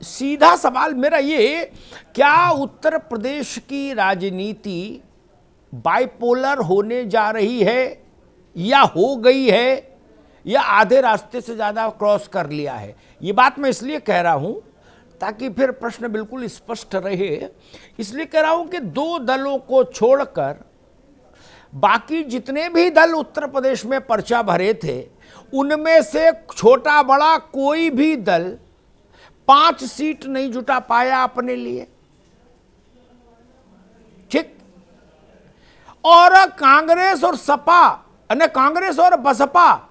सीधा सवाल मेरा ये, क्या उत्तर प्रदेश की राजनीति बाइपोलर होने जा रही है, या हो गई है, या आधे रास्ते से ज़्यादा क्रॉस कर लिया है? ये बात मैं इसलिए कह रहा हूं ताकि फिर प्रश्न बिल्कुल स्पष्ट रहे। इसलिए कह रहा हूं कि दो दलों को छोड़कर बाकी जितने भी दल उत्तर प्रदेश में पर्चा भरे थे, उनमें से छोटा बड़ा कोई भी दल 5 सीट नहीं जुटा पाया अपने लिए। ठीक। और कांग्रेस और सपा, कांग्रेस और बसपा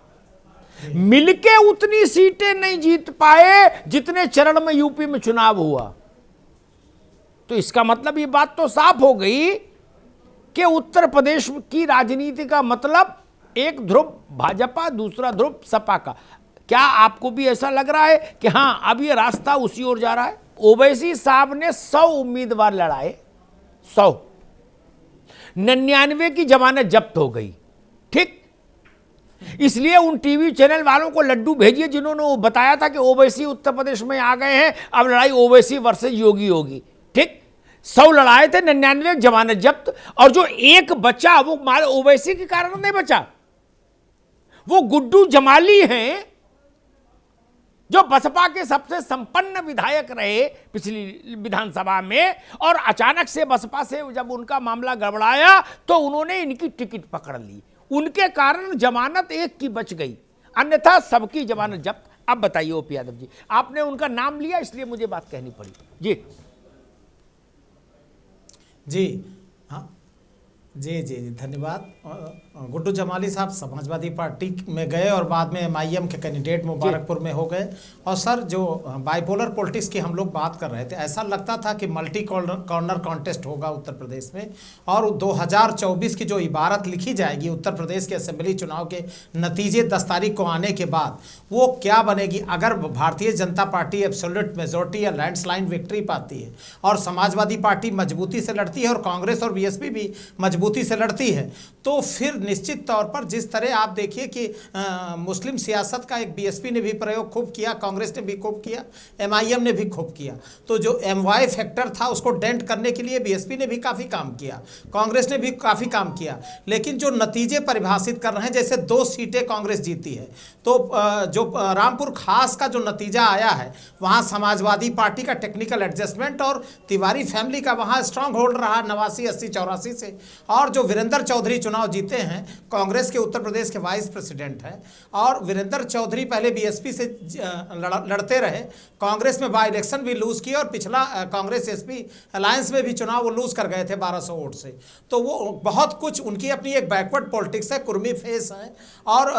मिलके उतनी सीटें नहीं जीत पाए जितने चरण में यूपी में चुनाव हुआ। तो इसका मतलब ये बात तो साफ हो गई कि उत्तर प्रदेश की राजनीति का मतलब एक ध्रुव भाजपा, दूसरा ध्रुव सपा का। क्या आपको भी ऐसा लग रहा है कि हां अब ये रास्ता उसी ओर जा रहा है? ओवैसी साहब ने 100 उम्मीदवार लड़ाए, 100, 99 की जमानत जब्त हो गई। ठीक। इसलिए उन टीवी चैनल वालों को लड्डू भेजिए जिन्होंने बताया था कि ओवैसी उत्तर प्रदेश में आ गए हैं, अब लड़ाई ओवैसी वर्सेस योगी होगी। ठीक। 100 लड़ाए थे, 99 जमानत जब्त, और जो एक बचा वो ओवैसी के कारण नहीं बचा, वो गुड्डू जमाली हैं जो बसपा के सबसे संपन्न विधायक रहे पिछली विधानसभा में, और अचानक से बसपा से जब उनका मामला गड़बड़ाया तो उन्होंने इनकी टिकट पकड़ ली। उनके कारण जमानत एक की बच गई, अन्यथा सबकी जमानत जब्त। अब बताइए ओपी यादव जी, आपने उनका नाम लिया इसलिए मुझे बात कहनी पड़ी। जी जी हाँ जी जी जी धन्यवाद। गुड्डू जमाली साहब समाजवादी पार्टी में गए और बाद में एमआईएम के कैंडिडेट मुबारकपुर में हो गए। और सर, जो बाइपोलर पॉलिटिक्स की हम लोग बात कर रहे थे, ऐसा लगता था कि मल्टी कॉर्नर कॉन्टेस्ट होगा उत्तर प्रदेश में, और 2024 की जो इबारत लिखी जाएगी उत्तर प्रदेश के असेंबली चुनाव के नतीजे 10 तारीख को आने के बाद, वो क्या बनेगी। अगर Bharatiya Janata party absolute majority या लैंडस्लाइड विक्ट्री पाती है और समाजवादी पार्टी मजबूती से लड़ती है और कांग्रेस और बीएसपी भी मजबूती से लड़ती है, तो फिर निश्चित तौर पर जिस तरह आप देखिए कि मुस्लिम सियासत का एक बीएसपी ने भी प्रयोग खूब किया, कांग्रेस ने भी खूब किया, एमआईएम ने भी खूब किया, तो जो एमवाई फैक्टर था उसको डेंट करने के लिए बीएसपी ने भी काफ़ी काम किया, कांग्रेस ने भी काफ़ी काम किया। लेकिन जो नतीजे परिभाषित कर रहे हैं, जैसे 2 सीटें कांग्रेस जीती है, तो जो रामपुर खास का जो नतीजा आया है, वहाँ समाजवादी पार्टी का टेक्निकल एडजस्टमेंट और तिवारी फैमिली का वहाँ स्ट्रांग होल्ड रहा 89, 80, 84 से। और जो वीरेंद्र चौधरी चुनाव जीते हैं, कांग्रेस के उत्तर प्रदेश के वाइस प्रेसिडेंट हैं, और वीरेंद्र चौधरी पहले बीएसपी से लड़ते रहे, कांग्रेस में बाई इलेक्शन भी लूज किए, और पिछला कांग्रेस एसपी अलायंस में भी चुनाव वो लूज कर गए थे 1200 वोट से। तो वो बहुत कुछ उनकी अपनी एक बैकवर्ड पॉलिटिक्स है, कुर्मी फेस है, और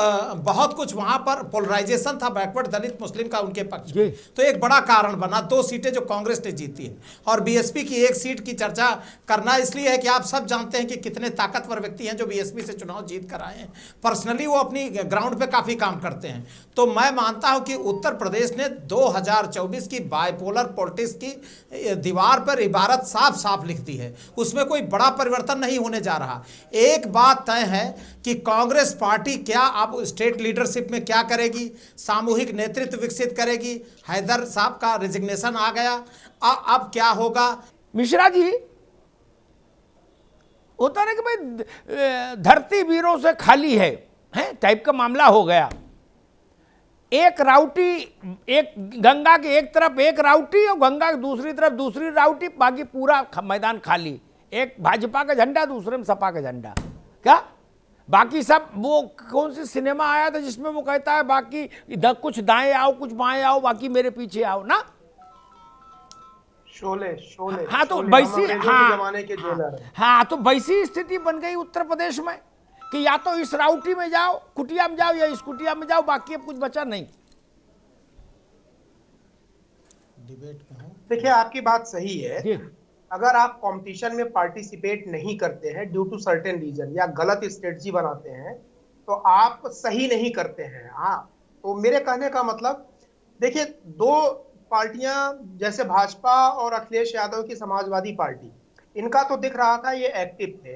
बहुत कुछ वहाँ पर पोलराइजेशन था बैकवर्ड दलित मुस्लिम का उनके पक्ष में। तो एक बड़ा कारण बना 2 सीटें जो कांग्रेस ने जीती है। और बीएसपी की 1 सीट की चर्चा करना इसलिए है कि आप सब जानते हैं कि कितने ताकतवर व्यक्ति हैं जो बीएसपी से चुनाव जीत कर आए हैं। पर्सनली वो अपनी ग्राउंड पे काफ़ी काम करते हैं। तो मैं मानता हूं कि उत्तर प्रदेश ने 2024 की बाइपोलर पॉलिटिक्स की दीवार पर इबारत साफ साफ लिख दी है, उसमें कोई बड़ा परिवर्तन नहीं होने जा रहा। एक बात तय है कि कांग्रेस पार्टी क्या अब स्टेट लीडरशिप में क्या करेगी, सामूहिक नेतृत्व विकसित करेगी। हैदर साहब का रिजिग्नेशन आ गया, अब क्या होगा। मिश्रा जी, होता है कि भाई धरती वीरों से खाली है टाइप का मामला हो गया। एक राउटी, एक गंगा के एक तरफ एक राउटी और गंगा की दूसरी तरफ दूसरी राउटी, बाकी पूरा मैदान खाली। एक भाजपा का झंडा, दूसरे में सपा का झंडा। क्या बाकी सब, वो कौन सी सिनेमा आया था जिसमें वो कहता है बाकी इधर कुछ दाएं आओ कुछ बाएं आओ, बाकी मेरे पीछे आओ ना। शोले हाँ, तो वैसी, हाँ तो वैसी स्थिति बन गई उत्तर प्रदेश में कि या तो इस राउटी में जाओ, कुटिया में जाओ, या इस कुटिया में जाओ, बाकी अब कुछ बचा नहीं। देखिए, आपकी बात सही है। अगर आप कंपटीशन में पार्टिसिपेट नहीं करते हैं ड्यू टू सर्टेन रीजन, या गलत स्ट्रेटजी बनाते हैं, तो आप सही नहीं करते हैं। हाँ, तो मेरे कहने का मतलब, देखिए, 2 पार्टियां जैसे भाजपा और अखिलेश यादव की समाजवादी पार्टी, इनका तो दिख रहा था ये एक्टिव थे।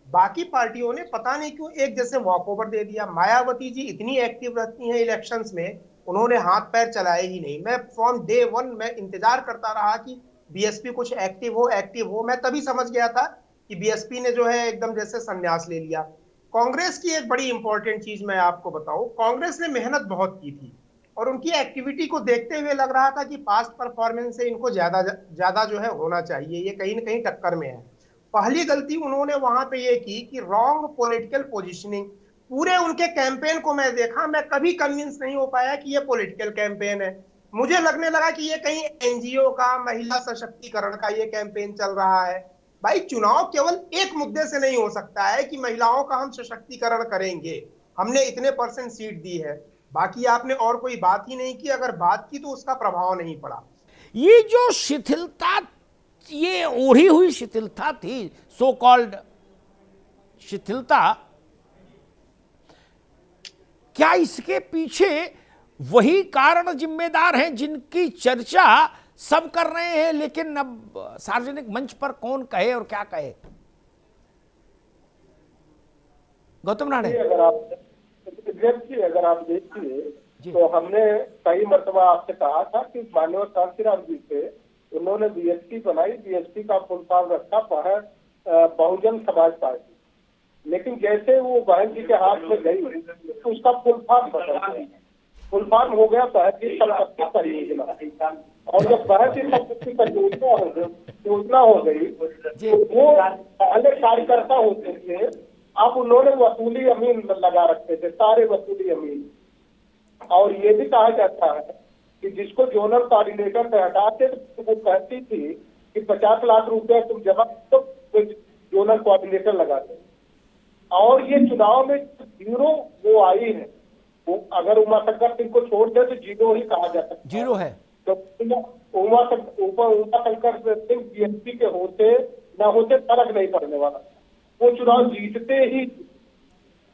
बाकी पार्टियों ने पता नहीं क्यों एक जैसे वॉकओवर दे दिया। मायावती जी इतनी एक्टिव रहती हैं इलेक्शंस में, उन्होंने हाथ पैर चलाए ही नहीं। मैं फ्रॉम डे वन मैं इंतजार करता रहा कि बीएसपी कुछ एक्टिव हो। मैं तभी समझ गया था कि बीएसपी ने जो है एकदम जैसे संन्यास ले लिया। कांग्रेस की एक बड़ी इंपॉर्टेंट चीज मैं आपको बताऊं, कांग्रेस ने मेहनत बहुत की थी और उनकी एक्टिविटी को देखते हुए लग रहा था कि पास्ट परफॉर्मेंस से इनको ज्यादा ज्यादा जो है होना चाहिए, ये कहीं ना कहीं टक्कर में है। पहली गलती उन्होंने वहां पे ये की कि रॉन्ग पॉलिटिकल पोजीशनिंग। पूरे उनके कैंपेन को मैं देखा, मैं कभी कन्विंस नहीं हो पाया कि ये पॉलिटिकल कैंपेन है। मुझे लगने लगा कि ये कहीं एनजीओ का, महिला सशक्तिकरण का ये कैंपेन चल रहा है। भाई चुनाव केवल एक मुद्दे से नहीं हो सकता है कि महिलाओं का हम सशक्तिकरण करेंगे, हमने इतने % सीट दी है, बाकी आपने और कोई बात ही नहीं की। अगर बात की तो उसका प्रभाव नहीं पड़ा। ये जो शिथिलता, ये ओढ़ी हुई शिथिलता थी, सो कॉल्ड शिथिलता, क्या इसके पीछे वही कारण जिम्मेदार हैं जिनकी चर्चा सब कर रहे हैं, लेकिन अब सार्वजनिक मंच पर कौन कहे और क्या कहे? गौतम राणे, अगर आप देखिए तो हमने कई मरतबा आपसे कहा था कि माननीय कांशीराम जी से उन्होंने बीएसपी बनाई, बीएसपी का फुल फॉर्म रखा बहुजन समाज पार्टी, लेकिन जैसे वो बहन जी के हाथ में गई तो उसका फुल फॉर्म बदल गया, फुल फॉर्म हो गया बहन संपत्ति परियोजना। और जब बहन संपत्ति परियोजना हो गई तो वो पहले कार्यकर्ता होते थे, अब उन्होंने वसूली अमीन लगा रखे थे, सारे वसूली अमीन। और ये भी कहा जाता है कि जिसको जोनल कोऑर्डिनेटर से हटाते तो वो कहती थी कि 50 लाख रुपया तुम जमा तो जोनल कोऑर्डिनेटर लगाते। और ये चुनाव में जीरो वो आई है, वो अगर उमाशंकर सिंह को छोड़ दे तो जीरो ही कहा जा सकता है, जीरो है। तो उमाशंकर सिंह बीएसपी के होते न होते फर्क नहीं पड़ने वाला, वो चुनाव जीतते ही,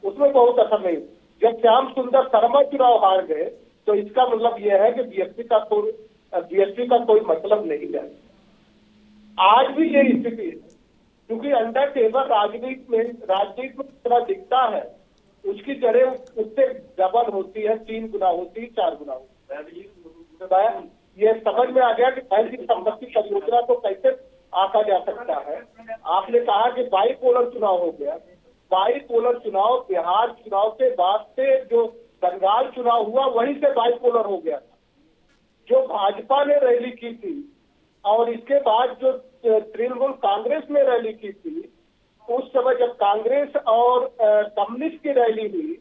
उसमें बहुत असर नहीं। जब श्याम सुंदर शर्मा चुनाव हार गए तो इसका मतलब यह है कि बीएसपी का कोई मतलब नहीं है। आज भी ये स्थिति है, क्योंकि अंडर टेबल राजनीति में इतना दिखता है, उसकी जड़ें उससे डबल होती है, 3 गुना होती है, 4 गुना होती है। ये समझ में आ गया कि ऐसी संपत्ति परियोजना को कैसे आका जा सकता है। आपने कहा कि बाईपोलर चुनाव हो गया, बाईपोलर चुनाव बिहार चुनाव के बाद से जो बंगाल चुनाव हुआ वहीं से बाईपोलर हो गया था। जो भाजपा ने रैली की थी और इसके बाद जो तृणमूल कांग्रेस ने रैली की थी, उस समय जब कांग्रेस और कम्युनिस्ट की रैली हुई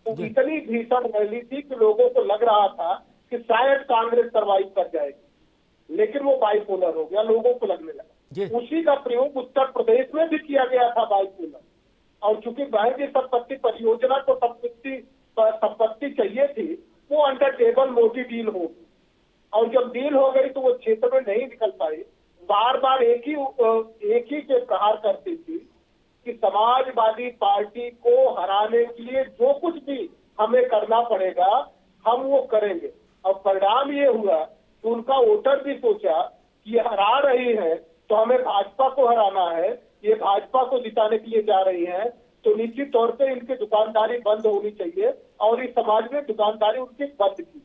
तो इतनी भीषण रैली थी कि लोगों को लग रहा था कि शायद कांग्रेस सर्वाइव कर जाएगी, लेकिन वो बाईपोलर हो गया, लोगों को लगने लगा। उसी का प्रयोग उत्तर प्रदेश में भी किया गया था, बाईपोलर। और चूंकि बहन की संपत्ति परियोजना को संपत्ति चाहिए थी, वो अंडर टेबल मोटी डील हो गई, और जब डील हो गई तो वो क्षेत्र में नहीं निकल पाई। बार बार एक ही के प्रहार करती थी कि समाजवादी पार्टी को हराने के लिए जो कुछ भी हमें करना पड़ेगा हम वो करेंगे। और परिणाम ये हुआ कि उनका वोटर भी सोचा कि ये हरा रही है तो हमें भाजपा को हराना है, ये भाजपा को जिताने के लिए जा रही है, तो निश्चित तौर पे इनकी दुकानदारी बंद होनी चाहिए। और इस समाज में दुकानदारी उनकी बंद की।